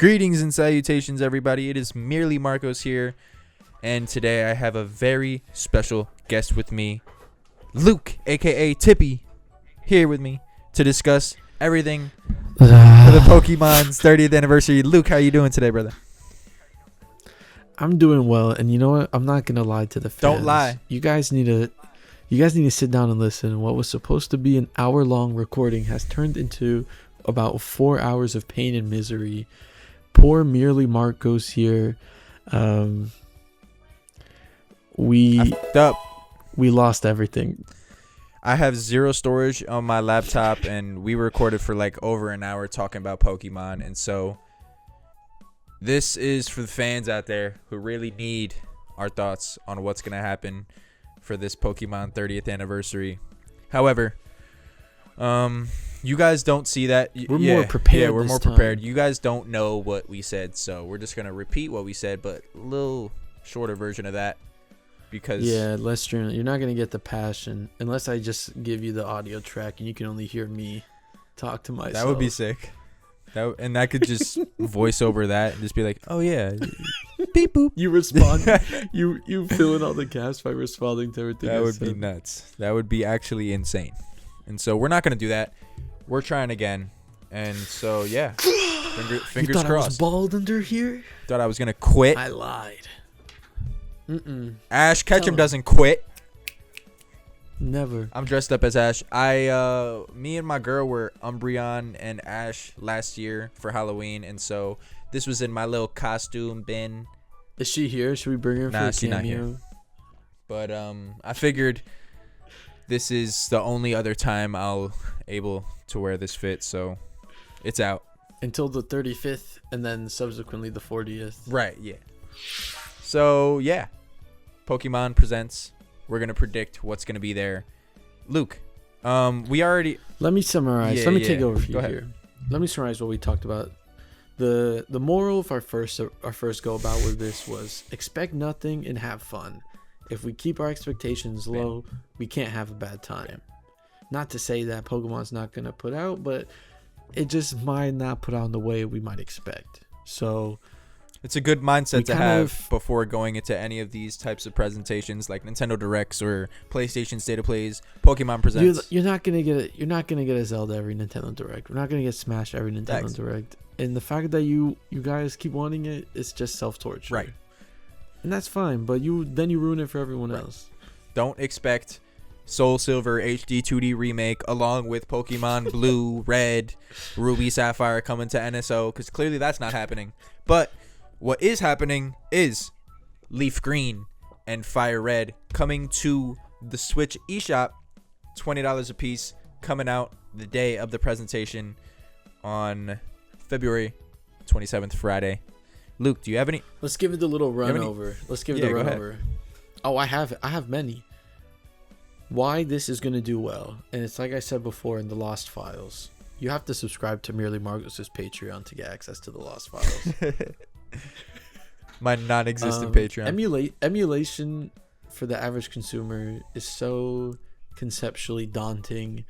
Greetings and salutations, everybody. It is merely Marcos here, and today I have a very special guest with me, Luke, aka Tippy, here with me to discuss everything for the Pokemon's 30th anniversary. Luke, how you doing today, brother? I'm doing well, and you know what? I'm not gonna lie to the fans. Don't lie. You guys need to sit down and listen. What was supposed to be an hour-long recording has turned into about 4 hours of pain and misery. Poor merely Marcos here. We lost everything. I have zero storage on my laptop, and we recorded for like over an hour talking about Pokemon, and so this is for the fans out there who really need our thoughts on what's going to happen for this Pokemon 30th anniversary. However, you guys don't see that. We're more prepared. Yeah, we're this more time. prepared. You guys don't know what we said, so we're just going to repeat what we said, but a little shorter version of that. Because less streaming. You're not gonna get the passion unless I just give you the audio track and you can only hear me talk to myself. that would be sick. And I could just voice over that and just be like, "Oh yeah, beep boop." You respond. you fill in all the gaps by responding to everything. That I would said. be nuts. That would be actually insane. And so we're not gonna do that. We're trying again. And so yeah, fingers You thought crossed. I was bald under here? Thought I was gonna quit. I lied. Ash Ketchum Tell him. doesn't quit. Never. I'm dressed up as Ash. Me and my girl were Umbreon and Ash last year for Halloween, and so this was in my little costume bin. Is she here? Should we bring her Nah, for a she's not here. cameo? But I figured this is the only other time I'll able to wear this fit, so it's out. Until the 35th, and then subsequently the 40th. Right, yeah. So, yeah. Pokemon presents. We're going to predict what's going to be there. Luke, we already... Let me summarize. Yeah, Let me yeah. take over for Go you ahead. here. Let me summarize what we talked about. The moral of our first go about with this was expect nothing and have fun. If we keep our expectations low, we can't have a bad time. Not to say that Pokemon's not going to put out, but it just might not put out in the way we might expect. So It's a good mindset We to kind have of- before going into any of these types of presentations like Nintendo Directs or PlayStation State of Plays. Pokemon presents. you're not gonna get it. You're not gonna get a Zelda every Nintendo Direct. We're not gonna get Smash every Nintendo Thanks. Direct. And the fact that you guys keep wanting it, it's just self-torture. Right. And that's fine, but you ruin it for everyone Right. else. Don't expect Soul Silver HD 2D remake along with Pokemon Blue, Red, Ruby, Sapphire coming to NSO, because clearly that's not happening. But what is happening is Leaf Green and Fire Red coming to the Switch eShop, $20 a piece, coming out the day of the presentation on February 27th, Friday. Luke, do you have any? Let's give it the little run have any- over. Let's give it Yeah, the go run ahead. over. Oh, I have many. Why this is gonna do well, and it's like I said before in the Lost Files. You have to subscribe to Merely Marcos's Patreon to get access to the Lost Files. My non-existent Patreon. Emulation for the average consumer is so conceptually daunting,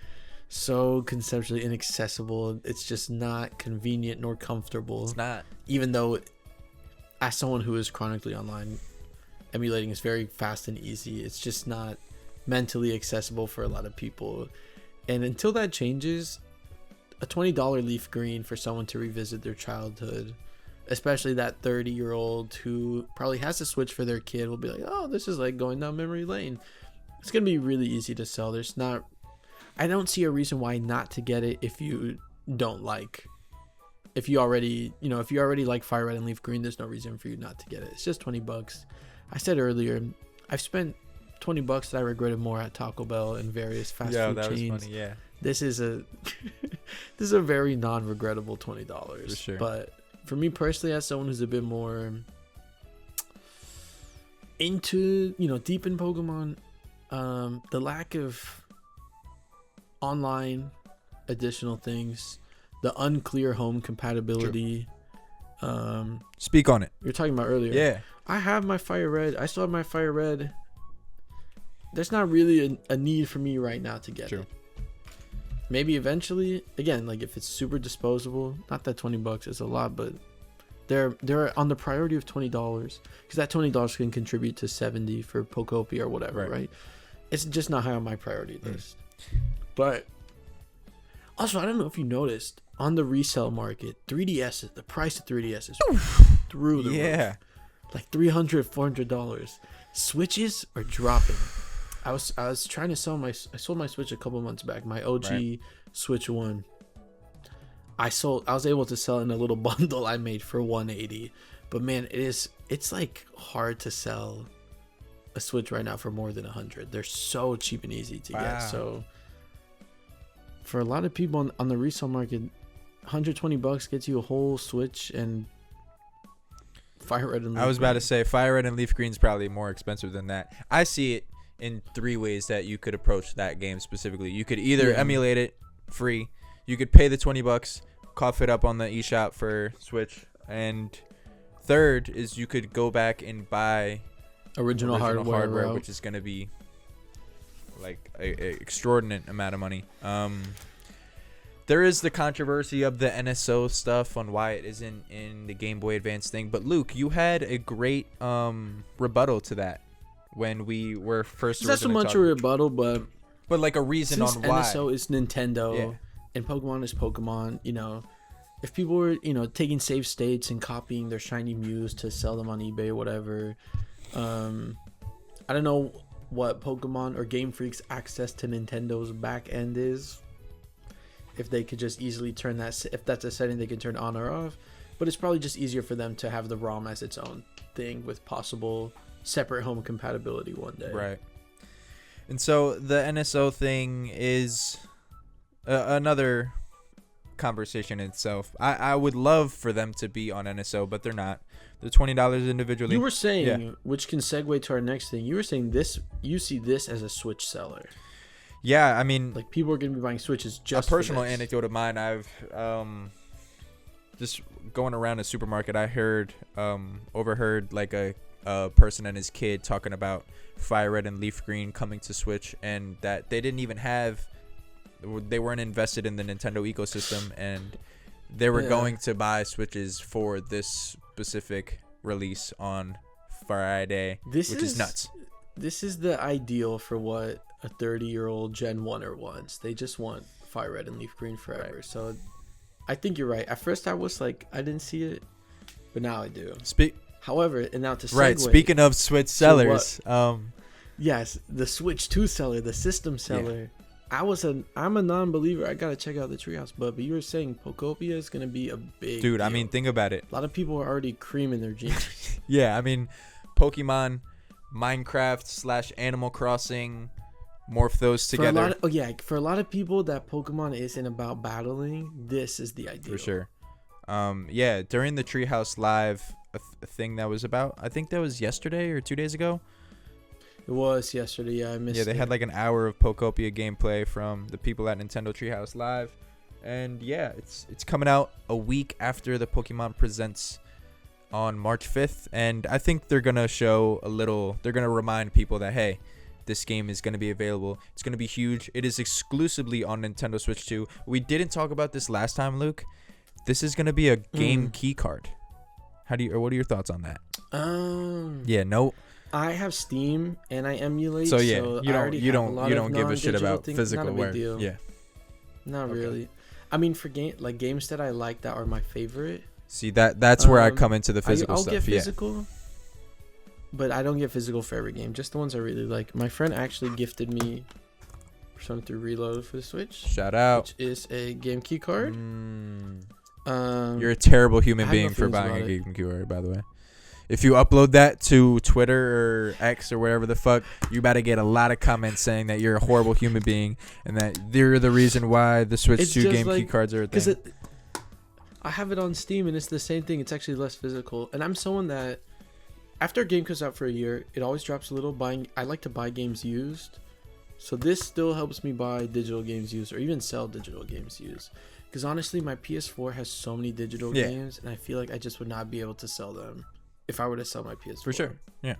so conceptually inaccessible. It's just not convenient nor comfortable. It's not. Even though, as someone who is chronically online, emulating is very fast and easy. It's just not mentally accessible for a lot of people. And until that changes, a $20 Leaf Green for someone to revisit their childhood, especially that 30-year-old who probably has a Switch for their kid, will be like, oh, this is like going down memory lane. It's going to be really easy to sell. I don't see a reason why not to get it if you don't like, if you already like Fire Red and Leaf Green, there's no reason for you not to get it. It's just $20. I said earlier, I've spent $20 that I regretted more at Taco Bell and various fast food that chains. was funny, yeah. This is a very non-regrettable $20. For sure. But for me personally, as someone who's a bit more into, deep in Pokemon, the lack of online additional things, the unclear home compatibility, Speak on it. you're talking about earlier. Yeah. I have my Fire Red. I still have my Fire Red. There's not really a need for me right now to get True. it. Maybe eventually, again, like if it's super disposable, not that $20 is a lot, but They're on the priority of $20 because that $20 can contribute to 70 for Pokopia or whatever, right? It's just not high on my priority list. But also, I don't know if you noticed on the resale market, 3DS, the price of 3DS is through the roof. Like $300-$400. Switches are dropping. I was trying to sell I sold my Switch a couple months back, my OG Switch 1. I was able to sell in a little bundle I made for $180. But man, it's like hard to sell a Switch right now for more than $100. They're so cheap and easy to get. So for a lot of people on the resale market, $120 gets you a whole Switch and Fire Red and Leaf Green. I was about to say Fire Red and Leaf Green is probably more expensive than that. I see it in 3 ways that you could approach that game specifically. You could either emulate it free, you could pay the $20, cough it up on the eShop for Switch, and third is you could go back and buy original hardware, which is going to be like a extraordinary amount of money. There is the controversy of the NSO stuff on why it isn't in the Game Boy Advance thing. But Luke, you had a great rebuttal to that when we were first. It's not so much a rebuttal, but like a reason on why. NSO is Nintendo and Pokemon is Pokemon. You know, if people were taking save states and copying their shiny Mews to sell them on eBay or whatever, I don't know what Pokemon or Game Freak's access to Nintendo's back end is. If they could just easily turn that, if that's a setting they can turn on or off, but it's probably just easier for them to have the ROM as its own thing with possible separate home compatibility one day. Right. And so the NSO thing is another conversation in itself. I would love for them to be on NSO, but they're not. They're $20 individually. You were saying, which can segue to our next thing. You were saying this. You see this as a Switch seller. Yeah, I mean, like people are gonna be buying Switches just. A personal anecdote of mine. I've just going around a supermarket. I overheard like a person and his kid talking about Fire Red and Leaf Green coming to Switch, and that they weren't invested in the Nintendo ecosystem, and they were going to buy Switches for this specific release on Friday, which is nuts. This is the ideal for what a 30-year-old Gen 1er wants. They just want Fire Red and Leaf Green forever. Right. So I think you're right. At first I was like, I didn't see it, but now I do. However, and now to segue. Right, speaking of Switch sellers. Yes, the Switch 2 seller, the system seller. Yeah. I'm a non-believer. I got to check out the Treehouse, but you were saying Pokopia is going to be a big Dude, deal. I mean, think about it. A lot of people are already creaming their jeans. Yeah, I mean, Pokemon, Minecraft / Animal Crossing, morph those together. For a lot of people that Pokemon isn't about battling, this is the ideal. For sure. During the Treehouse Live, a thing that was about, I think that was yesterday or 2 days ago. It was yesterday. Yeah, I missed it. Yeah, they had like an hour of Pokopia gameplay from the people at Nintendo Treehouse Live. And yeah, it's coming out a week after the Pokemon Presents on March 5th. And I think they're going to they're going to remind people that, hey, this game is going to be available. It's going to be huge. It is exclusively on Nintendo Switch 2. We didn't talk about this last time, Luke. This is going to be a game key card. What are your thoughts on that? I have Steam and I emulate. So you don't give a shit about physical wear. Yeah. Not really. I mean, for games that I like that are my favorite. See, that's where I come into the physical stuff. I'll get physical, but I don't get physical for every game. Just the ones I really like. My friend actually gifted me Persona 3 Reload for the Switch. Shout out. Which is a game key card. You're a terrible human being for buying a game key card, by the way. If you upload that to Twitter or X or whatever the fuck, you about to get a lot of comments saying that you're a horrible human being and that they're the reason why the Switch 2 game key cards are a thing. I have it on Steam and it's the same thing. It's actually less physical. And I'm someone that, after a game comes out for a year, it always drops a little. I like to buy games used. So this still helps me buy digital games used or even sell digital games used. Because honestly, my PS4 has so many digital games and I feel like I just would not be able to sell them if I were to sell my PS4. For sure. Yeah.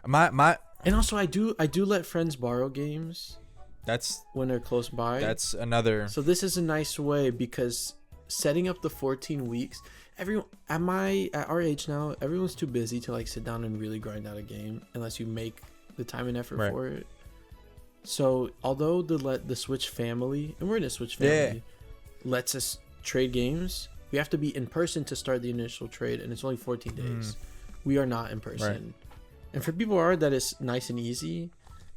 And also I do let friends borrow games. That's when they're close by. That's another. So this is a nice way because setting up the 14 weeks everyone at our age now, everyone's too busy to like sit down and really grind out a game unless you make the time and effort Right. for it. So although the Switch family, and we're in a Switch family, lets us trade games, we have to be in person to start the initial trade, and it's only 14 days. We are not in person. Right. And for people who are, that is nice and easy,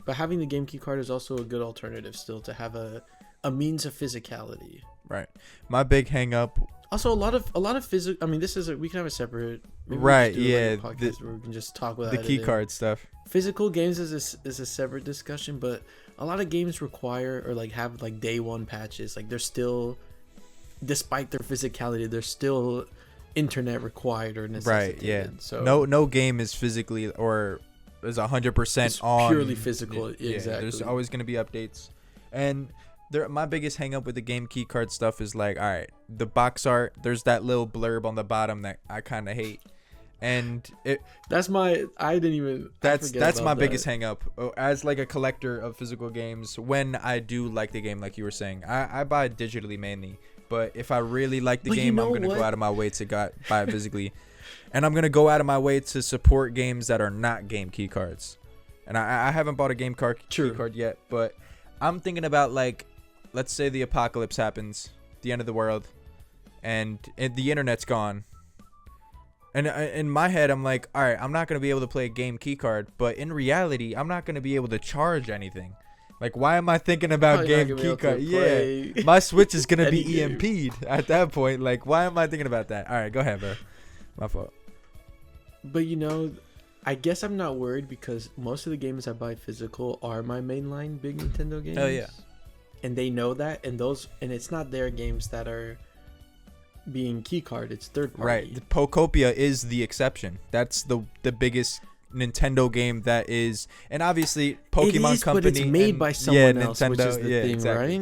but having the game key card is also a good alternative still to have a means of physicality. Right. My big hang up. Also, a lot of physical. I mean, we can have a separate. Maybe we Right, just do, like, yeah, a podcast where we can just talk about The key card stuff. Physical games is a separate discussion, but a lot of games require or like have like day one patches. Like they're still, despite their physicality, they're still internet required or necessitated. Right. Yeah. So No game is physically or is 100% it's on. purely physical. Yeah, Exactly. there's always going to be updates. And my biggest hang up with the game key card stuff is like, all right, the box art, there's that little blurb on the bottom that I kind of hate. And that's my biggest hang up as like a collector of physical games. When I do like the game, like you were saying, I buy it digitally mainly, but if I really like the game, I'm gonna go out of my way to buy it physically. And I'm gonna go out of my way to support games that are not game key cards. And I haven't bought a game key card yet, but I'm thinking about, like, let's say the apocalypse happens, the end of the world, and the internet's gone. And in my head, I'm like, all right, I'm not going to be able to play a game key card, but in reality, I'm not going to be able to charge anything. Like, why am I thinking about game key card? Yeah, my Switch is going to be EMP'd at that point. Like, why am I thinking about that? All right, go ahead, bro. My fault. But, I guess I'm not worried because most of the games I buy physical are my mainline big Nintendo games. Oh, yeah. And they know that, and it's not their games that are being keycard, it's third party. Right. The Pokopia is the exception. That's the biggest Nintendo game that is, and obviously Pokemon Company. But it's made by someone else, Nintendo, which is the thing, exactly.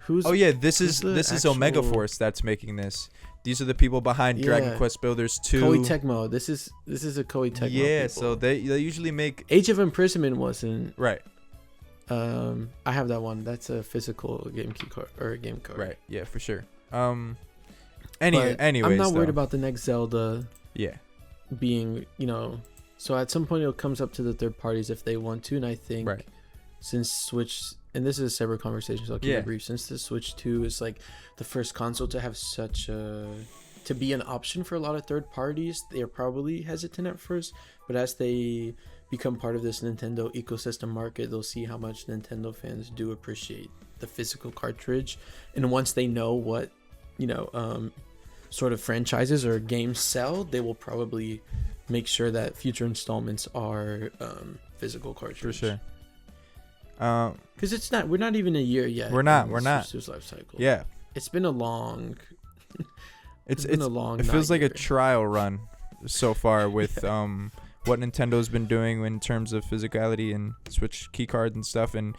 right? This is Omega Force that's making this. These are the people behind Dragon Quest Builders 2. Koei Tecmo. This is a Koei Tecmo. Yeah, people. so they usually make Age of Imprisonment wasn't. Right. I have that one. That's a physical game key card or a game card. Right. Yeah, for sure. Anyways, I'm not worried though. about the next Zelda. Yeah. Being, so at some point it comes up to the third parties if they want to, and I think since Switch, and this is a separate conversation, so I'll keep it brief. Since the Switch 2 is like the first console to have to be an option for a lot of third parties, they are probably hesitant at first, but as they become part of this Nintendo ecosystem market, they'll see how much Nintendo fans do appreciate the physical cartridge, and once they know what sort of franchises or games sell, they will probably make sure that future installments are physical cartridge. For sure. Because we're not even a year yet. We're not. Life cycle. Yeah. It's been a long. It feels like a trial run so far with what Nintendo's been doing in terms of physicality and Switch keycards and stuff, and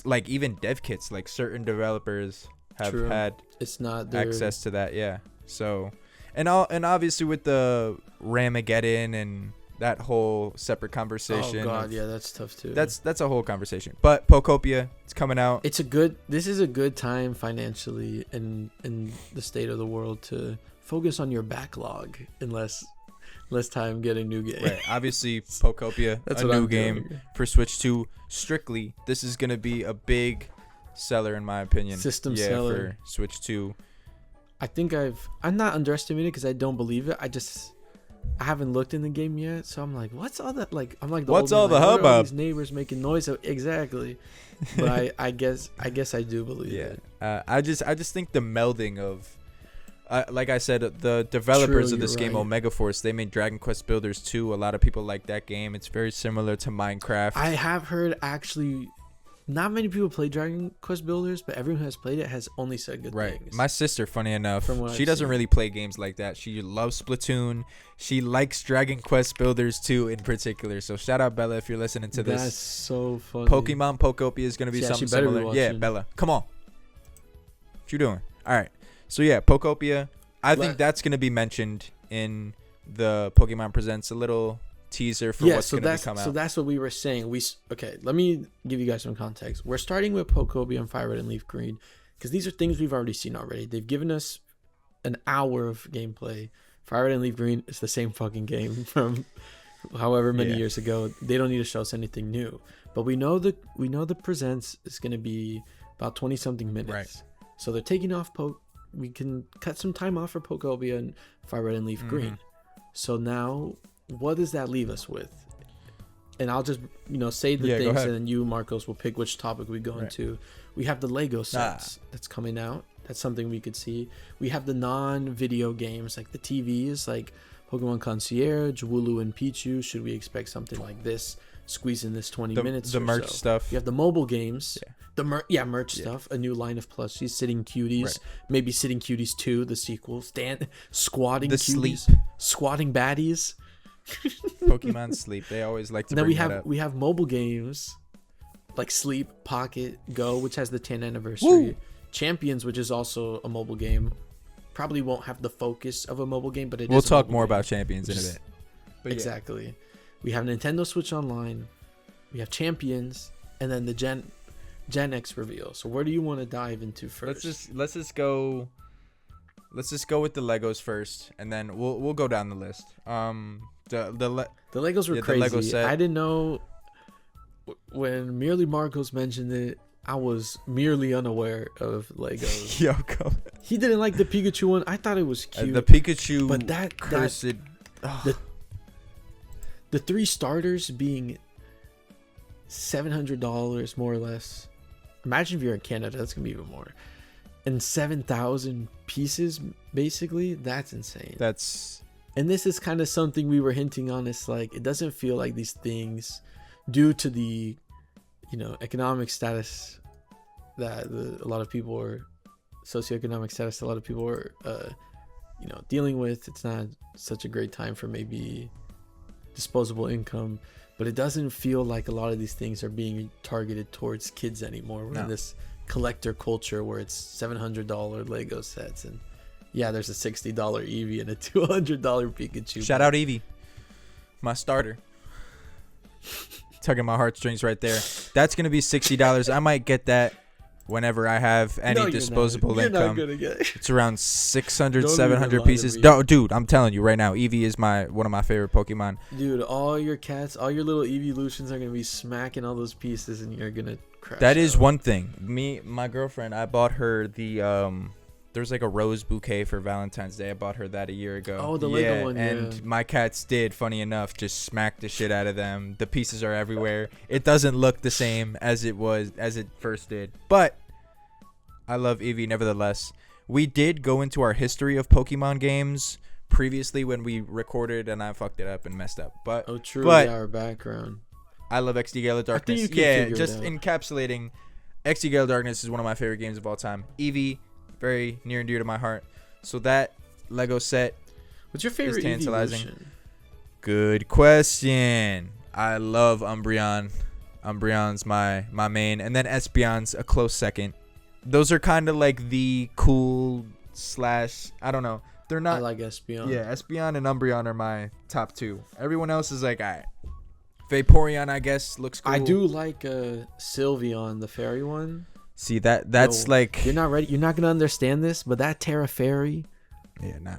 like even dev kits, like certain developers have had it's not access to that. Yeah. So, and obviously with the Ramageddon and that whole separate conversation. Oh god, yeah, that's tough too. That's a whole conversation. But Pokopia, it's coming out. This is a good time financially in the state of the world to focus on your backlog and less time getting new game. Right. Obviously Pokopia, that's a what new I'm game doing. for Switch 2. Strictly, this is going to be a big seller in my opinion. System seller for Switch 2. I think I'm not underestimating because I don't believe it. I haven't looked in the game yet, so I'm like, what's all that? Like, I'm like, what's all the what are hubbub? These neighbors making noise. Exactly, but I guess I do believe it. I just think the melding of, like I said, the developers of this game, Omega Force, they made Dragon Quest Builders 2. A lot of people like that game. It's very similar to Minecraft. I have heard actually. Not many people play Dragon Quest Builders, but everyone who has played it has only said good things. My sister, funny enough, she doesn't seen. really play games like that. She loves Splatoon. She likes Dragon Quest Builders 2 in particular. So shout out Bella if you're listening to this. That's so funny. Pokemon Pokopia is going to be something similar. Yeah, Bella. Come on. What you doing? All right. So yeah, Pokopia. I think that's going to be mentioned in the Pokemon Presents a little teaser for what's going to come out. So that's what we were saying. Let me give you guys some context. We're starting with Pokopia and Fire Red and Leaf Green because these are things we've already seen already. They've given us an hour of gameplay. Fire Red and Leaf Green is the same fucking game from however many years ago. They don't need to show us anything new. But we know the presents is going to be about 20 something minutes. Right. So they're taking off we can cut some time off for Pokeball and Fire Red and Leaf Green. So now what does that leave us with? And I'll just, say the things, and then you, Marcos, will pick which topic we go into. We have the Lego sets that's coming out. That's something we could see. We have the non-video games, like the TVs, like Pokemon Concierge, Wooloo and Pichu. Should we expect something like this? Squeeze in this 20 minutes. The merch stuff. You have the mobile games. Yeah. Merch stuff. A new line of plushies. Sitting Cuties. Right. Maybe Sitting Cuties 2, the sequel. Squatting the Cuties. Sleep. Squatting Baddies. Pokemon Sleep. They always like to bring that up. We have mobile games like Sleep, Pocket, Go, which has the 10th anniversary. Woo! Champions, which is also a mobile game. Probably won't have the focus of a mobile game, but we'll talk more about Champions in a bit. But exactly. Yeah. We have Nintendo Switch Online. We have Champions, and then the Gen X reveal. So where do you want to dive into first? Let's just go with the Legos first, and then we'll go down the list. The Legos were crazy. The Lego set. I didn't know when merely Marcos mentioned it. I was merely unaware of Legos. He didn't like the Pikachu one. I thought it was cute. The Pikachu, but the 3 starters being $700 more or less. Imagine if you're in Canada, that's gonna be even more. And 7,000 pieces, basically. That's insane. And this is kind of something we were hinting on. It's like it doesn't feel like these things, due to the economic status that a lot of people are, socioeconomic status a lot of people are dealing with. It's not such a great time for maybe disposable income, but it doesn't feel like a lot of these things are being targeted towards kids anymore. We're in this collector culture where it's $700 Lego sets, and there's a $60 Eevee and a $200 Pikachu. Shout out Eevee, my starter. Tugging my heartstrings right there. That's gonna be $60. I might get that whenever I have any disposable income. You're not gonna get it. It's around 600, 700 pieces. No, dude, I'm telling you right now, Eevee is one of my favorite Pokemon. Dude, all your cats, all your little Eeveelutions are gonna be smacking all those pieces, and you're gonna crash. That is one thing. My girlfriend, I bought her the there's like a rose bouquet for Valentine's Day. I bought her that a year ago. Oh, the Lego one, and my cats did, funny enough, just smack the shit out of them. The pieces are everywhere. It doesn't look the same as it first did. But I love Eevee nevertheless. We did go into our history of Pokemon games previously when we recorded, and I fucked it up and messed up. But our background. I love XD Gale of Darkness. Just encapsulating XD Gale of Darkness is one of my favorite games of all time. Eevee, very near and dear to my heart. So that Lego set, what's your favorite evolution? Good question. I love Umbreon. Umbreon's my main, and then Espeon's a close second. Those are kind of like the cool / I don't know. They're not. I like Espeon. Yeah, Espeon and Umbreon are my top 2. Everyone else is like, alright. Vaporeon, I guess, looks cool. I do like Sylveon, the fairy one. See, that's like... You're not ready. You're not going to understand this, but that Terra Fairy... Yeah, nah.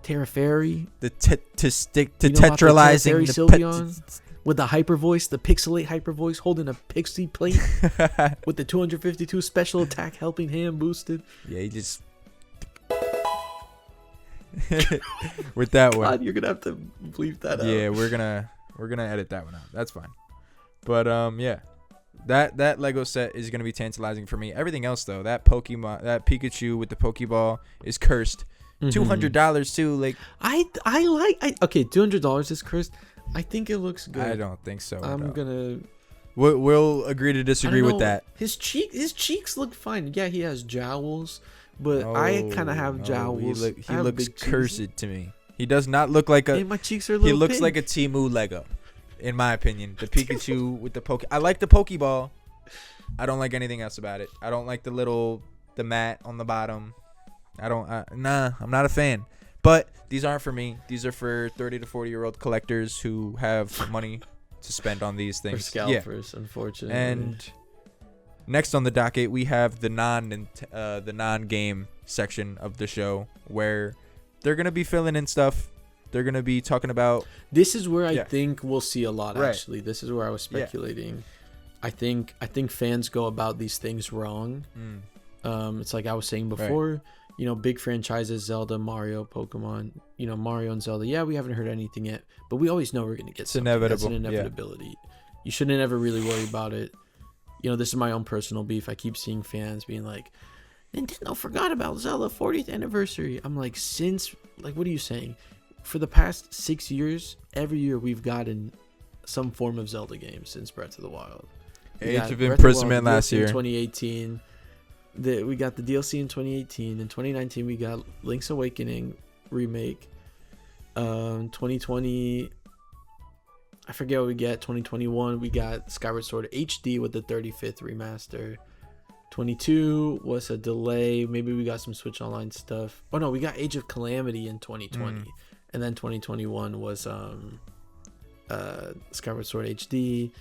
Terra Fairy... The tetralizing... Sylveon with the hyper voice, the pixelate hyper voice, holding a pixie plate with the 252 special attack helping hand boosted. Yeah, he just... with that one. God, you're going to have to bleep that out. Yeah, we're gonna edit that one out. That's fine. But, yeah. That Lego set is gonna be tantalizing for me. Everything else though, that Pikachu with the Pokeball is cursed. $200 too. Like okay, $200 is cursed. I think it looks good. I don't think so. We'll agree to disagree with that. His cheeks look fine. Yeah, he has jowls, but I kind of have jowls. He looks cursed to me. He does not look like a. Hey, my cheeks are a little. He looks pink. like a Temu Lego. In my opinion, the Pikachu with the I like the Pokeball. I don't like anything else about it. I don't like the mat on the bottom. I'm not a fan. But these aren't for me. These are for 30 to 40-year-old collectors who have money to spend on these things. For scalpers, unfortunately. And next on the docket, we have the non-game section of the show where they're gonna be filling in stuff. They're gonna be talking about. This is where I think we'll see a lot. Right. Actually, this is where I was speculating. I think fans go about these things wrong. It's like I was saying before. You know, big franchises, Zelda, Mario, Pokemon. You know, Mario and Zelda. Yeah, we haven't heard anything yet, but we always know we're gonna get. It's inevitable. That's an inevitability. You shouldn't ever really worry about it. You know, this is my own personal beef. I keep seeing fans being like, Nintendo forgot about Zelda 40th anniversary. I'm like, what are you saying? For the past 6 years, every year we've gotten some form of Zelda game since Breath of the Wild. Age of Imprisonment last year. 2018. We got the DLC in 2018. In 2019, we got Link's Awakening remake. 2020, I forget what we get. 2021, we got Skyward Sword HD with the 35th remaster. 22 was a delay. Maybe we got some Switch Online stuff. Oh no, we got Age of Calamity in 2020, and then 2021 was Skyward Sword HD.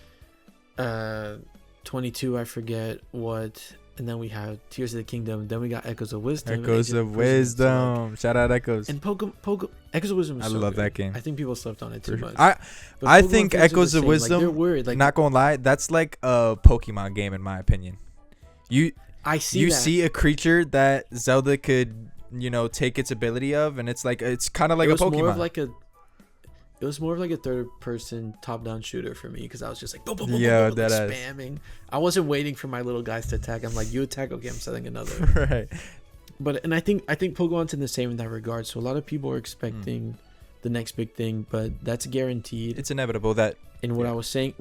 22, I forget what. And then we have Tears of the Kingdom. Then we got Echoes of Wisdom. Echoes of Wisdom. Shout out Echoes. And Echoes of Wisdom is I so love good. that game. I think people slept on it too much. I think Echoes of Wisdom, they're weird. Like, not gonna lie, that's like a Pokemon game in my opinion. You see a creature that Zelda could, take its ability of, and it's kind of like a Pokemon. It was more of like a third-person top-down shooter for me because I was just like, boom, boom, boom, yeah, boom, like spamming. I wasn't waiting for my little guys to attack. I'm like, you attack, okay, I'm setting another. Right. I think Pokemon's in the same in that regard. So a lot of people are expecting the next big thing, but that's guaranteed. It's inevitable that. And what I was saying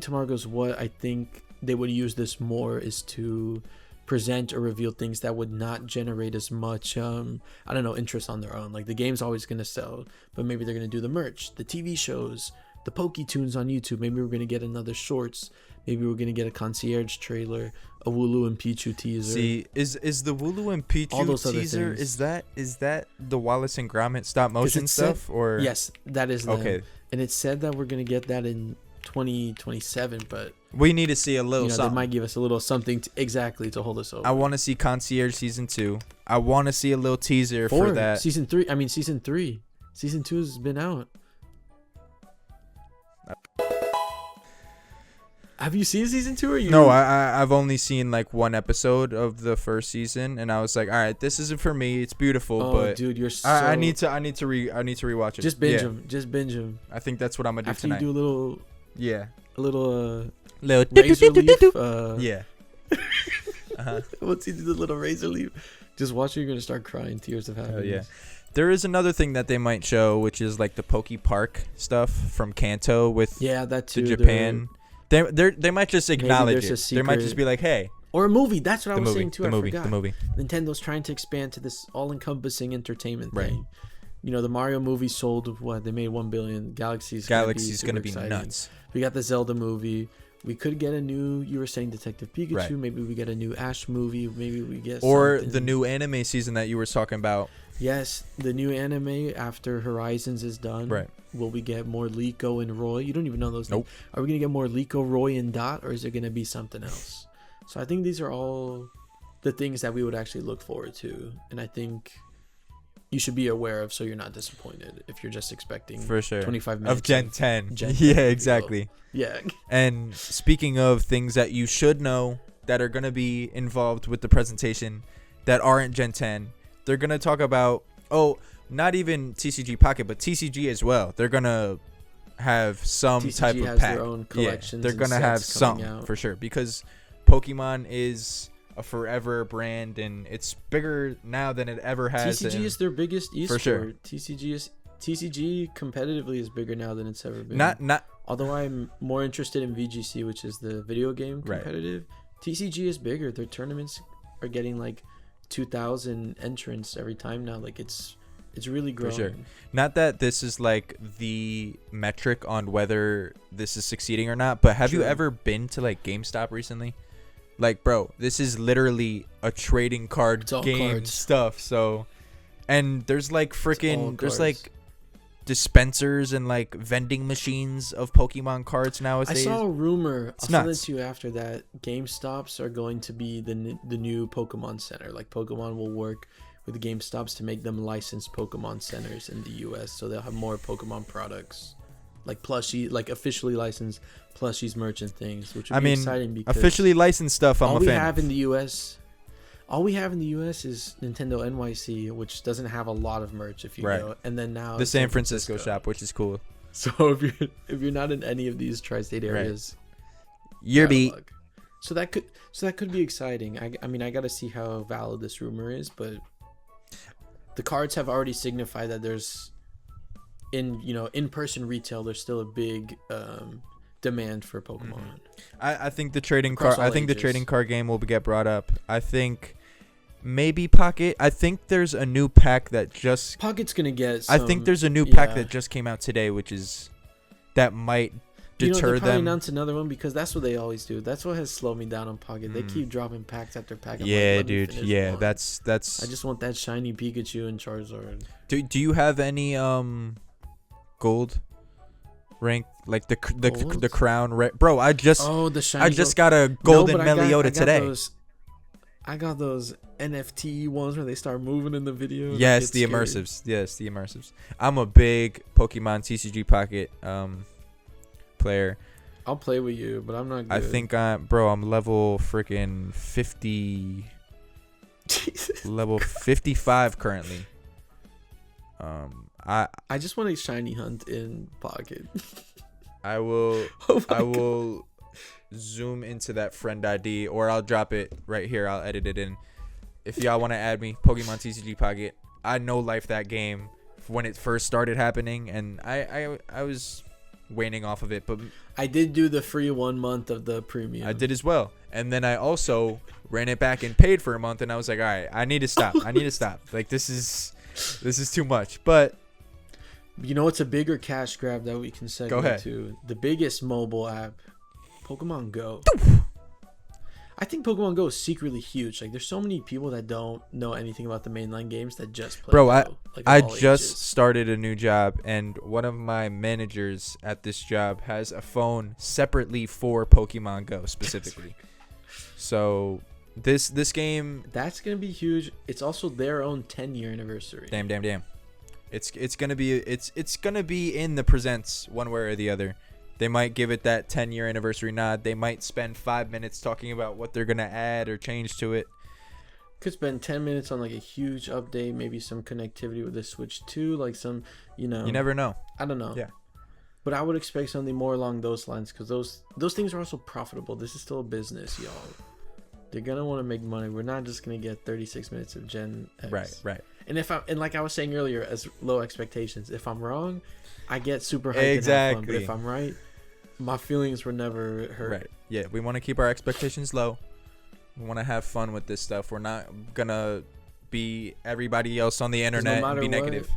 to Margo's, what I think they would use this more is to present or reveal things that would not generate as much interest on their own. Like, the game's always going to sell, but maybe they're going to do the merch, the TV shows, the Poketunes on YouTube. Maybe we're going to get another shorts. Maybe we're going to get a concierge trailer, a Wooloo and Pichu teaser. See, is the Wooloo and Pichu teaser, is that the Wallace and Gromit stop motion stuff? Or yes, that is them. Okay. And it said that we're going to get that in 2027, but we need to see a little something. They might give us a little something to hold us over. I want to see Concierge season 2. I want to see a little teaser for that. Season 3. Season 3. Season 2 has been out. Have you seen season 2 or you? No, I've only seen like one episode of the first season, and I was like, all right, this isn't for me. It's beautiful, but dude, you're so. I need to rewatch it. Just binge them. Just binge them. I think that's what I'm gonna do after tonight. You do a little. Yeah. A little. Little razor leaf. Yeah. Once you do the little razor leaf, just watch it. You're gonna start crying tears of happiness. Oh yeah. There is another thing that they might show, which is like the Poke Park stuff from Kanto with that too. Japan. They might just acknowledge it. They might just be like, hey. Or a movie. That's what I was saying too. The movie. Nintendo's trying to expand to this all-encompassing entertainment thing. Right. The Mario movie sold what? They made 1 billion. Galaxy's gonna be nuts. We got the Zelda movie. We could get a new. You were saying Detective Pikachu. Right. Maybe we get a new Ash movie. Maybe we get the new anime season that you were talking about. Yes, the new anime after Horizons is done. Right. Will we get more Liko and Roy? You don't even know those. Nope. Names. Are we gonna get more Liko, Roy, and Dot, or is it gonna be something else? So I think these are all the things that we would actually look forward to, and I think you should be aware of so you're not disappointed if you're just expecting for sure 25 minutes of Gen 10. Gen 10 yeah, exactly. Yeah. And speaking of things that you should know that are gonna be involved with the presentation that aren't Gen 10, they're gonna talk about not even TCG Pocket, but TCG as well. They're gonna have some TCG type of has pack. their own collections they're gonna have some out. for sure because Pokemon is a forever brand and it's bigger now than it ever has. TCG is their biggest esport. For sure. TCG competitively is bigger now than it's ever been. Not. Although I'm more interested in VGC, which is the video game competitive. Right. TCG is bigger. Their tournaments are getting like 2,000 entrants every time now. Like it's really growing. For sure. Not that this is like the metric on whether this is succeeding or not, but have you ever been to like GameStop recently? Like, bro, this is literally a trading card game stuff. So, and there's like freaking, there's like dispensers and like vending machines of Pokemon cards I nowadays. saw a rumor. It's I'll send it nuts. to you after that. GameStops are going to be the new Pokemon Center. Like Pokemon will work with GameStops to make them licensed Pokemon centers in the U.S. So they'll have more Pokemon products, like plushie, like officially licensed plushies, merchant things, which would be exciting because officially licensed stuff. I'm all a we fan. have in the U.S. All we have in the U.S. is Nintendo NYC, which doesn't have a lot of merch if you Right. go, and then now the it's San Francisco shop, which is cool. So if you're not in any of these tri-state areas, You're out of beat. luck. So that could be exciting. I mean, I got to see how valid this rumor is, but the cards have already signified that there's in-person retail. There's still a big demand for Pokemon. I think the trading Across card. I all think the ages. trading card game will get brought up. I think maybe Pocket. I think there's a new pack that just. Pocket's gonna get. I think some- there's a new pack yeah. that just came out today, which is that might they'll deter probably them. announce another one because that's what they always do. That's what has slowed me down on Pocket. They Mm. keep dropping packs after pack. I'm like, Yeah, let me dude. finish Yeah, one. that's. I just want that shiny Pikachu and Charizard. Do you have any gold rank like the Gold? crown bro? I just Oh, the shiny. I just got a golden No, but I got Meliota today. I got those NFT ones where they start moving in the video. and Yes, it's the scary. immersives. Yes, the immersives. I'm a big Pokemon TCG Pocket player. I'll play with you, but I'm not good. I think I'm level freaking 50, level 55 currently. I just want a shiny hunt in Pocket. I will Oh my I will zoom into that friend ID, or I'll drop it right here. I'll edit it in. If y'all want to add me, Pokemon TCG Pocket. I know life that game when it first started happening, and I was waning off of it, but I did do the free 1 month of the premium. I did as well. And then I also ran it back and paid for a month, and I was like, all right, I need to stop. I need to stop. Like this is too much. But You know what's a bigger cash grab that we can segue Go ahead. to? The biggest mobile app, Pokemon Go. I think Pokemon Go is secretly huge. Like, there's so many people that don't know anything about the mainline games that just play Bro, Go. Like, I of all just ages. started a new job, and one of my managers at this job has a phone separately for Pokemon Go specifically. So this game, That's gonna be huge. It's also their own 10-year anniversary. damn. It's gonna be in the presents one way or the other. They might give it that 10-year anniversary nod. They might spend 5 minutes talking about what they're gonna add or change to it. Could spend 10 minutes on like a huge update, maybe some connectivity with the Switch 2, like some, You never know. I don't know. Yeah. But I would expect something more along those lines because those things are also profitable. This is still a business, y'all. They're gonna want to make money. We're not just gonna get 36 minutes of Gen X. Right. And like I was saying earlier, as low expectations. If I'm wrong, I get super hyped and have fun. But Exactly. if I'm right, my feelings were never hurt. Right. Yeah, we want to keep our expectations low. We want to have fun with this stuff. We're not gonna be everybody else on the internet and be matter what, negative.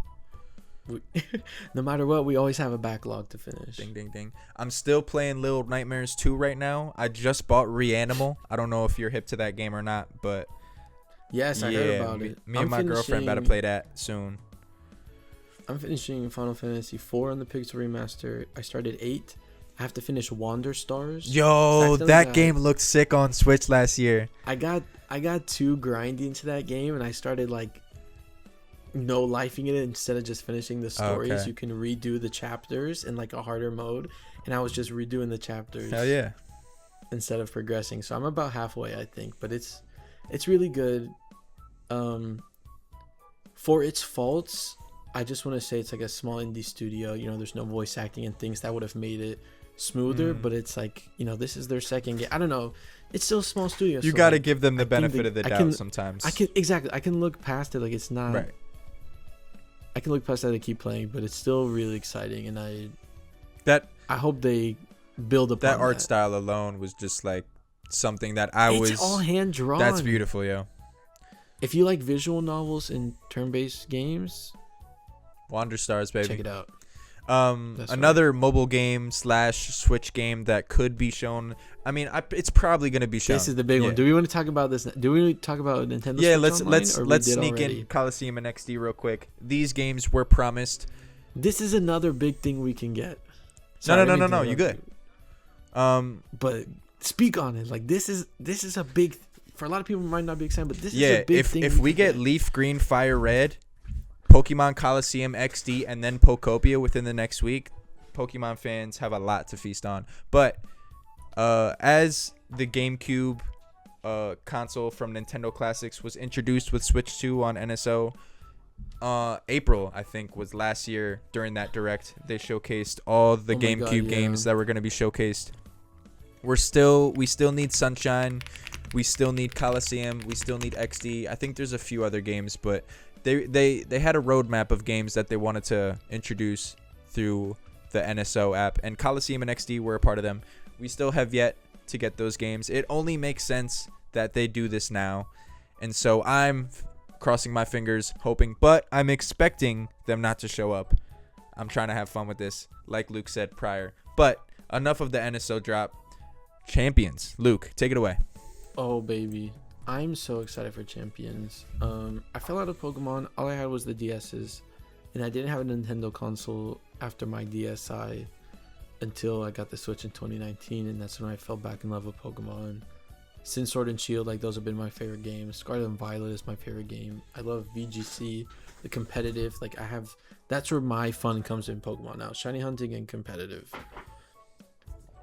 No matter what, we always have a backlog to finish. Ding, ding, ding. I'm still playing Little Nightmares 2 right now. I just bought Reanimal. I don't know if you're hip to that game or not, but Yes, I heard about it. me and my girlfriend about to play that soon. I'm finishing Final Fantasy 4 on the Pixel Remaster. I started 8. I have to finish Wander Stars. Yo, Accidentally that got- game looked sick on Switch last year. I got too grindy into that game, and I started like no lifing it instead of just finishing the stories. Okay. You can redo the chapters in like a harder mode, and I was just redoing the chapters Hell yeah. instead of progressing. So I'm about halfway, I think, but it's really good. For its faults, I just want to say it's like a small indie studio. You know, there's no voice acting and things that would have made it smoother, but it's like, you know, this is their second game. I don't know. It's still a small studio. You so, got to like, give them the I think benefit they- of the I doubt can- sometimes. I can look past it. Like, it's not. Right. I can look past that and keep playing, but it's still really exciting, and That I hope they build upon that art style alone was just like something that It's all hand drawn. That's beautiful, yo. If you like visual novels and turn-based games, Wander Stars, baby. check it out. That's Another mobile game / Switch game that could be shown. I mean, it's probably gonna be shown. This is the big Yeah. one. Do we want to talk about this? Do we talk about Nintendo? Yeah, Switch Online, or we let's did sneak already? in Coliseum and XD real quick. These games were promised This is another big thing we can get. No. You good? But speak on it. Like this is a big. For a lot of people, it might not be exciting, but this is a big thing. If we get Leaf Green, Fire Red, Pokemon Coliseum XD, and then Pokopia within the next week, Pokemon fans have a lot to feast on. But as the GameCube console from Nintendo Classics was introduced with Switch 2 on NSO, April, I think, was last year during that Direct. They showcased all the GameCube games that were going to be showcased. We still need Sunshine. We still need Coliseum. We still need XD. I think there's a few other games, but they had a roadmap of games that they wanted to introduce through the NSO app, and Coliseum and XD were a part of them. We still have yet to get those games. It only makes sense that they do this now, and so I'm crossing my fingers, hoping, but I'm expecting them not to show up. I'm trying to have fun with this, like Luke said prior. But enough of the NSO drop. Champions. Luke, take it away. Oh, baby. I'm so excited for Champions. I fell out of Pokemon. All I had was the DS's, and I didn't have a Nintendo console after my DSi until I got the Switch in 2019, and that's when I fell back in love with Pokemon. Since Sword and Shield, like, those have been my favorite games. Scarlet and Violet is my favorite game. I love VGC, the competitive. Like, that's where my fun comes in Pokemon now. Shiny hunting and competitive.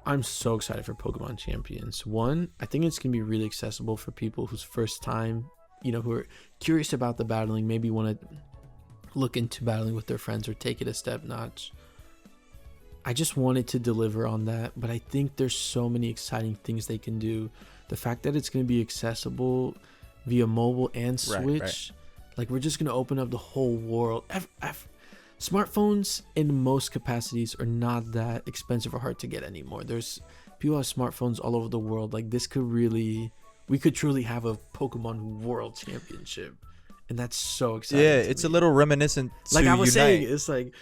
I'm so excited for Pokemon Champions. One, I think it's going to be really accessible for people whose first time, who are curious about the battling, maybe want to look into battling with their friends or take it a step notch. I just wanted to deliver on that, but I think there's so many exciting things they can do. The fact that it's going to be accessible via mobile and Switch, right. Like, we're just going to open up the whole world. Smartphones in most capacities are not that expensive or hard to get anymore. There's people have smartphones all over the world. Like, we could truly have a Pokemon World Championship, and that's so exciting. Yeah, it's a little reminiscent to like I was Unite. saying, it's like,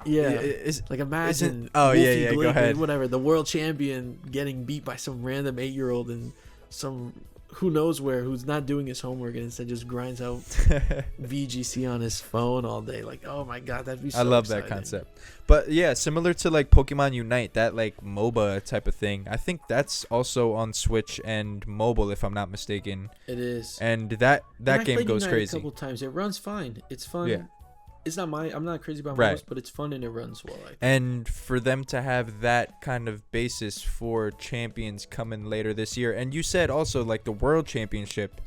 like imagine go Glick, ahead. Whatever, the world champion getting beat by some random 8-year-old and some who knows where, who's not doing his homework and instead just grinds out VGC on his phone all day. Like, oh my god, that'd be so I love exciting. that concept. But yeah, similar to like Pokemon Unite, that like MOBA type of thing. I think that's also on Switch and mobile, if I'm not mistaken. It is. And that And I game played goes Unite crazy. a couple times. It runs fine. It's fun. Yeah. It's not I'm not crazy about Right. most, but it's fun and it runs well. I think. And for them to have that kind of basis for Champions coming later this year. And you said also like the World Championship,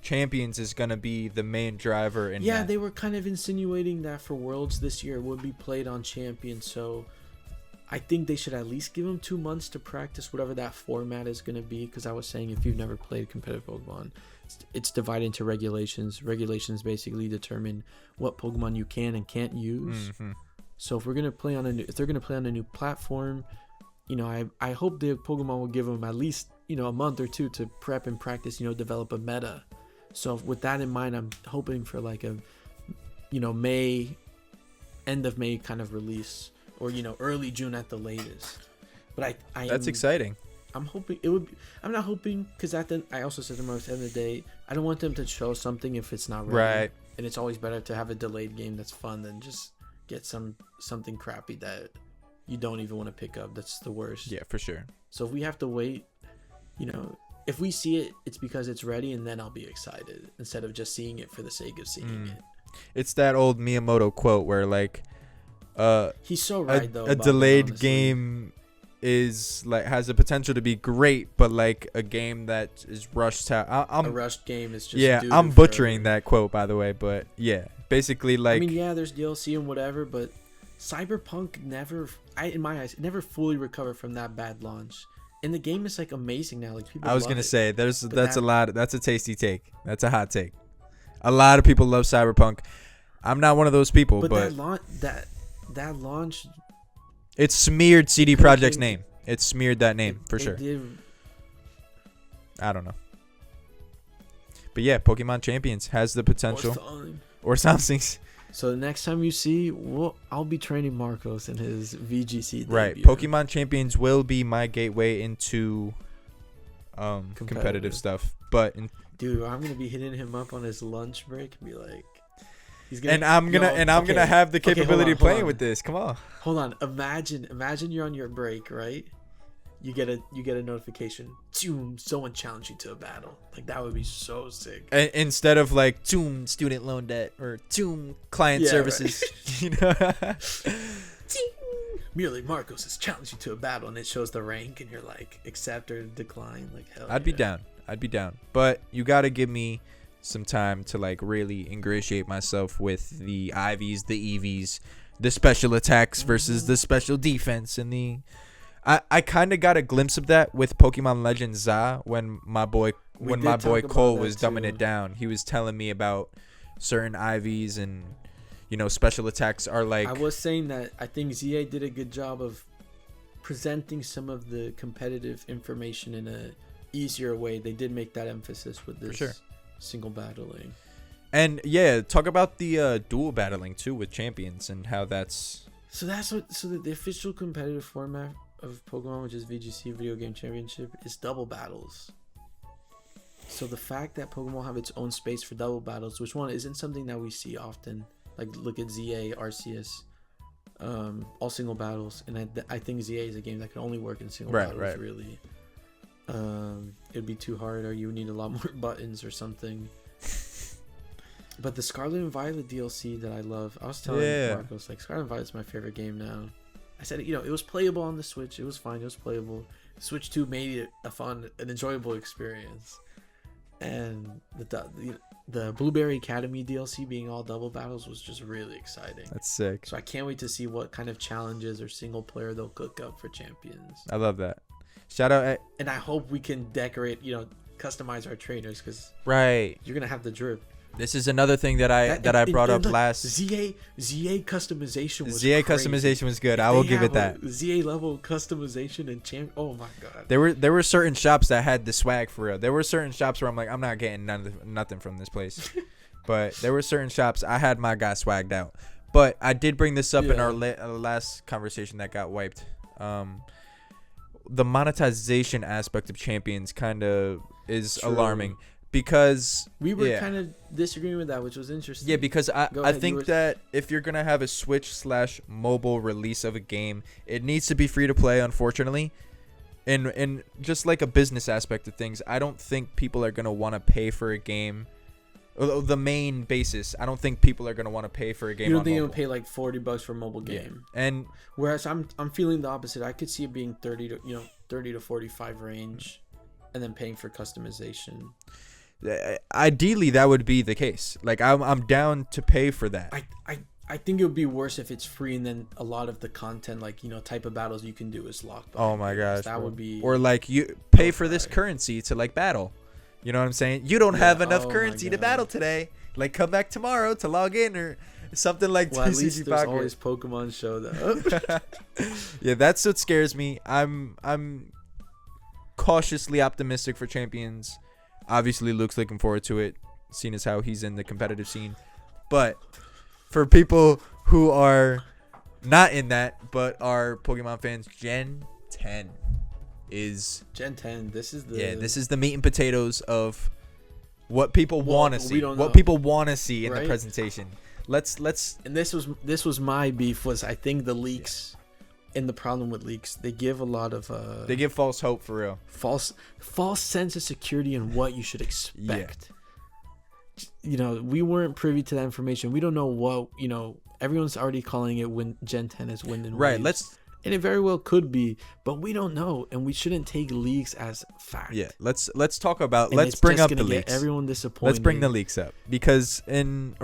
Champions is going to be the main driver in Yeah, that. they were kind of insinuating that for Worlds this year it would be played on Champion, so I think they should at least give them 2 months to practice whatever that format is going to be, because I was saying if you've never played competitive Pokemon, it's divided into regulations. Regulations basically determine what Pokemon you can and can't use. Mm-hmm. So if they're going to play on a new platform, I hope the Pokemon will give them at least, a month or two to prep and practice, develop a meta. So with that in mind, I'm hoping for like a, end of May kind of release, or, early June at the latest. But That's exciting. I'm hoping it would be, I'm not hoping, because I also said to myself at the end of the day, I don't want them to show something if it's not ready. Right. And it's always better to have a delayed game that's fun than just get something crappy that you don't even want to pick up. That's the worst. Yeah, for sure. So if we have to wait, if we see it, it's because it's ready, and then I'll be excited instead of just seeing it for the sake of seeing it. It's that old Miyamoto quote where like He's so right though. a about it, delayed honestly. game is like has the potential to be great, but like a game that is rushed out. A I'm rushed game is just I'm doo-doo butchering forever. that quote by the way, but yeah, basically like I mean, yeah, there's DLC and whatever, but Cyberpunk in my eyes, never fully recovered from that bad launch. And the game is like amazing now. Like people. I was love gonna it. say that's that- a lot. That's a tasty take. That's a hot take. A lot of people love Cyberpunk. I'm not one of those people, But but that launch, it's smeared CD Could've Projekt's came- name. It's smeared that name for it sure. did- I don't know. But yeah, Pokemon Champions has the potential. Fine. Or something. So the next time you see, I'll be training Marcos in his VGC debut. Right. Pokemon Champions will be my gateway into competitive stuff. But Dude, I'm gonna be hitting him up on his lunch break and be like, He's gonna, And I'm gonna have the Okay, hold capability on, of playing hold on. with this. Come on. Hold on. Imagine you're on your break, right? You get a notification. Zoom, someone challenged you to a battle. Like that would be so sick. Instead of like Toom student loan debt or Toom client Yeah, services, you know. Merely Marcos has challenged you to a battle, and it shows the rank, and you're like accept or decline. Like hell. I'd be down. But you got to give me some time to like really ingratiate myself with the IVs, the EVs, the special attacks versus the special defense, and the. I kind of got a glimpse of that with Pokemon Legends Za when my boy did talk about Cole that was dumbing too. it down. He was telling me about certain IVs and special attacks are like I was saying that I think ZA did a good job of presenting some of the competitive information in a easier way. They did make that emphasis with this sure. single battling. and yeah, talk about the dual battling too with champions and how that's So the official competitive format of Pokemon, which is VGC Video Game Championship, is double battles. So the fact that Pokemon have its own space for double battles, which one isn't something that we see often. Like look at ZA, Arceus, all single battles, and I think ZA is a game that can only work in single battles. Right. Really, it'd be too hard, or you would need a lot more buttons or something. But the Scarlet and Violet DLC that I love, I was telling Marcos, like Scarlet and Violet's my favorite game now. I said, it was playable on the Switch. It was fine. It was playable. Switch 2 made it an enjoyable experience. And the Blueberry Academy DLC being all double battles was just really exciting. that's sick. So I can't wait to see what kind of challenges or single player they'll cook up for champions. I love that. Shout out And I hope we can decorate, customize our trainers, because right. you're gonna have the drip. This is another thing that I brought up look, last. ZA customization was ZA crazy. customization was good. I They will give it have that. a ZA level customization and oh my god. There were certain shops that had the swag for real. There were certain shops where I'm like, I'm not getting nothing from this place. But there were certain shops I had my guy swagged out. But I did bring this up in our last conversation that got wiped. The monetization aspect of champions kind of is True. alarming because We were kind of disagreeing with that, which was interesting. yeah, because Go I ahead, think that if you're gonna have a Switch/mobile release of a game, it needs to be free to play. Unfortunately, and just like a business aspect of things, I don't think people are gonna want to pay for a game. The main basis, I don't think people are gonna want to pay for a game. You don't on think mobile. it'll pay like $40 for a mobile game? And Whereas I'm feeling the opposite. I could see it being 30 to 45 range, and then paying for customization. ideally, that would be the case. Like I'm down to pay for that. I think it would be worse if it's free and then a lot of the content, like type of battles you can do is locked. Oh my gosh, that would be. Or like you pay for this currency to like battle. You know what I'm saying? You don't have enough oh my currency to God. battle today. Like come back tomorrow to log in or something like Well, at TCG least there's Pocket. always Pokemon show that. Yeah, that's what scares me. I'm cautiously optimistic for champions. Obviously, Luke's looking forward to it, seeing as how he's in the competitive scene. But for people who are not in that, but are Pokemon fans, Gen 10 is Gen 10. This is the meat and potatoes of what people want to we see. don't What know. people want to see in the Right? presentation. Let's and this was my beef. Was I think the leaks, and the problem with leaks, they give a lot of they give false hope for real. false sense of security in what you should expect. We weren't privy to that information. We don't know what everyone's already calling it Gen 10 is wind and Right, waves. And it very well could be, but we don't know, and we shouldn't take leaks as fact. Yeah, let's talk about And let's it's bring just up the gonna get leaks. everyone disappointed. Let's bring the leaks up because The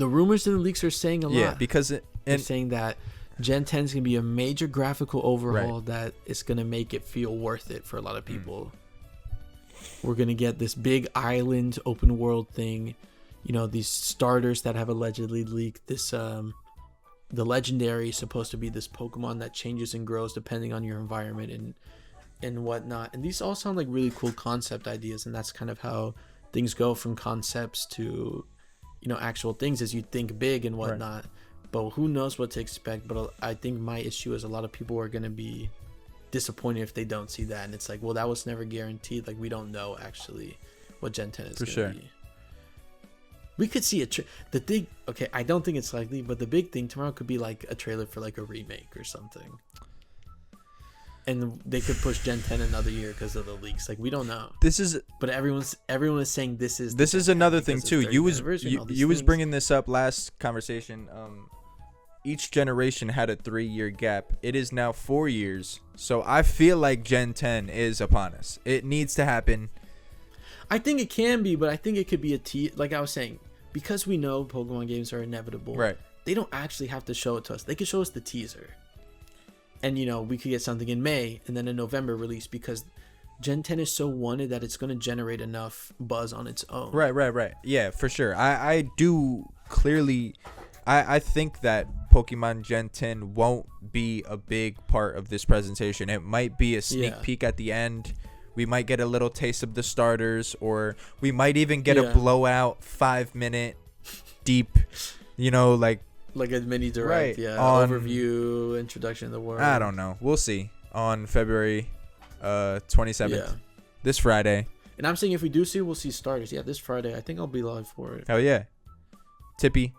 rumors in the leaks are saying a lot. because They're saying that Gen 10 is going to be a major graphical overhaul that is going to make it feel worth it for a lot of people. We're going to get this big island open world thing. These starters that have allegedly leaked. This the legendary is supposed to be this Pokemon that changes and grows depending on your environment and whatnot. And these all sound like really cool concept ideas, and that's kind of how things go from concepts to actual things as you think big and whatnot. But who knows what to expect. But I think my issue is a lot of people are going to be disappointed if they don't see that. And it's like, well, that was never guaranteed. Like, we don't know actually what Gen 10 is For going to sure. be. We could see the big. Okay, I don't think it's likely, but the big thing tomorrow could be like a trailer for like a remake or something. And they could push Gen 10 another year because of the leaks. Like we don't know. But everyone is saying this is another thing because too. it's You 30th was anniversary and all these you was things. bringing this up last conversation. Each generation had a 3-year gap. It is now 4 years. So I feel like Gen 10 is upon us. It needs to happen. I think it can be, but I think it could be like I was saying, because we know Pokemon games are inevitable. Right. They don't actually have to show it to us. They could show us the teaser. And, we could get something in May and then a November release because Gen 10 is so wanted that it's going to generate enough buzz on its own. Right. Yeah, for sure. I do clearly... I think that Pokemon Gen 10 won't be a big part of this presentation. It might be a sneak peek at the end. We might get a little taste of the starters, or we might even get a blowout 5-minute deep, like a mini direct, right, on, overview, introduction to the world. I don't know. We'll see on February 27th, this Friday. And I'm saying if we do see, we'll see starters. Yeah, this Friday. I think I'll be live for it. Hell yeah. Tippy,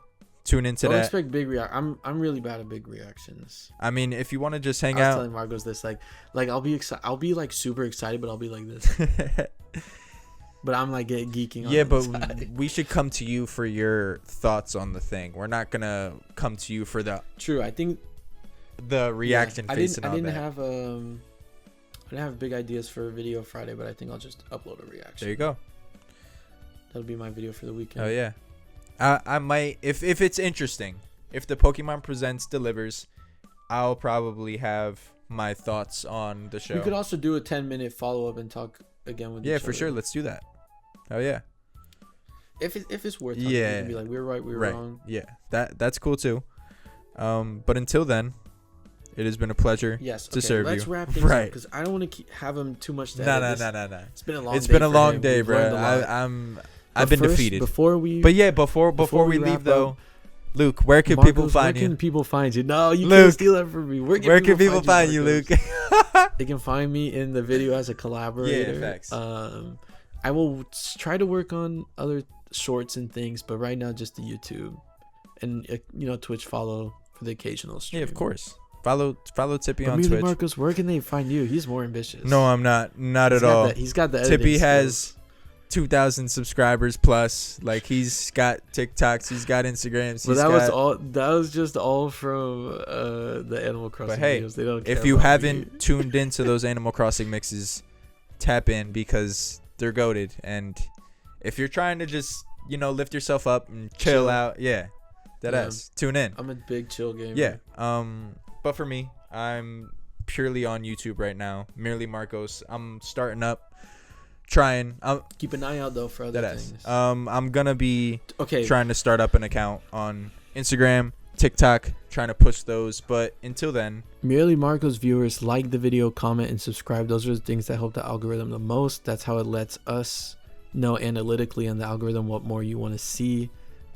tune into Don't that. expect big I'm really bad at big reactions. I mean, if you want to just hang I was out. telling Marcos this, like I'll be excited. I'll be like super excited, but I'll be like this. But I'm like geeking on yeah, the but side. we should come to you for your thoughts on the thing. We're not gonna come to you for True, I think the reaction face and all I didn't have big ideas for a video Friday, but I think I'll just upload a reaction. There you go. That'll be my video for the weekend. Oh yeah. I might, if it's interesting, if the Pokemon Presents delivers, I'll probably have my thoughts on the show. We could also do a 10-minute follow-up and talk again with each other. For sure. Let's do that. Oh yeah. If it's worth talking, we can be like, we're right, we're wrong. Yeah, that's cool too. But until then, it has been a pleasure to serve you. Let's wrap things up because I don't want to have him too much to edit. No. It's been a long. It's been a long day, We've bro. I've been defeated. Before we leave wrap though, up, Luke, where can Marcos, people find where you? can people find you? No, you Luke, can't steal that from me. Where can people find you, Luke? They can find me in the video as a collaborator. Yeah, facts. I will try to work on other shorts and things, but right now just the YouTube and Twitch follow for the occasional stream. Yeah, of course. Follow Tippy on Twitch. Twitch. Marcos, where can they find you? He's more ambitious. No, I'm not at all. He's got the Tippy editing has skills. 2,000 subscribers plus. Like, he's got TikToks, he's got Instagrams. But that was just all from the Animal Crossing videos. They don't care if you about haven't tuned into those Animal Crossing mixes, tap in because they're goated. And if you're trying to just lift yourself up and chill out, deadass, tune in. I'm a big chill gamer. Yeah. But for me, I'm purely on YouTube right now. Merely Marcos. I'm starting up, trying. Keep an eye out though for other things. I'm gonna be trying to start up an account on Instagram, TikTok, trying to push those. But until then, Merely Marcos viewers, like the video, comment, and subscribe. Those are the things that help the algorithm the most. That's how it lets us know analytically on the algorithm what more you want to see.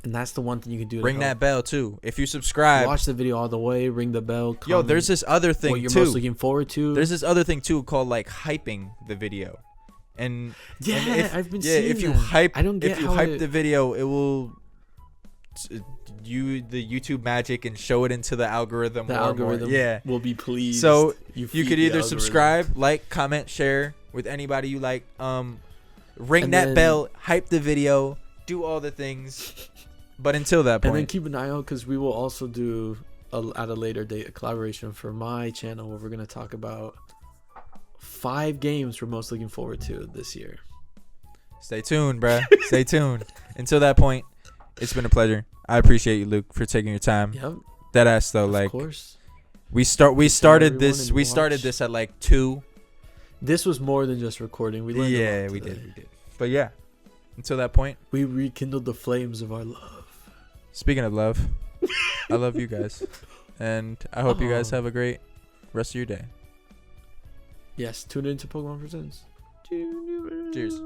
And that's the one thing you can do. Ring that bell too. If you subscribe, watch the video all the way. Ring the bell. Comment yo, there's this other thing what you're too. most looking forward to. There's this other thing too called like hyping the video, and I've been seeing if you that. hype, I don't get if you how hype the video, it will the YouTube magic and show it into the algorithm. The more algorithm and more. will be pleased. So you could either subscribe, like, comment, share with anybody you like. Ring And that then- bell, hype the video, do all the things. But until that point, And then keep an eye out because we will also do at a later date a collaboration for my channel where we're going to talk about 5 games we're most looking forward to this year. stay tuned, bruh. Stay tuned. Until that point, it's been a pleasure. I appreciate you, Luke, for taking your time. Yep. That ass though, Of like course. we started this. everyone and We started watch. this at like 2. This was more than just recording. We learned a lot we today. did. But yeah, until that point. We rekindled the flames of our love. Speaking of love, I love you guys, and I hope you guys Aw. have a great rest of your day. Yes, tune into Pokemon Presents. Cheers.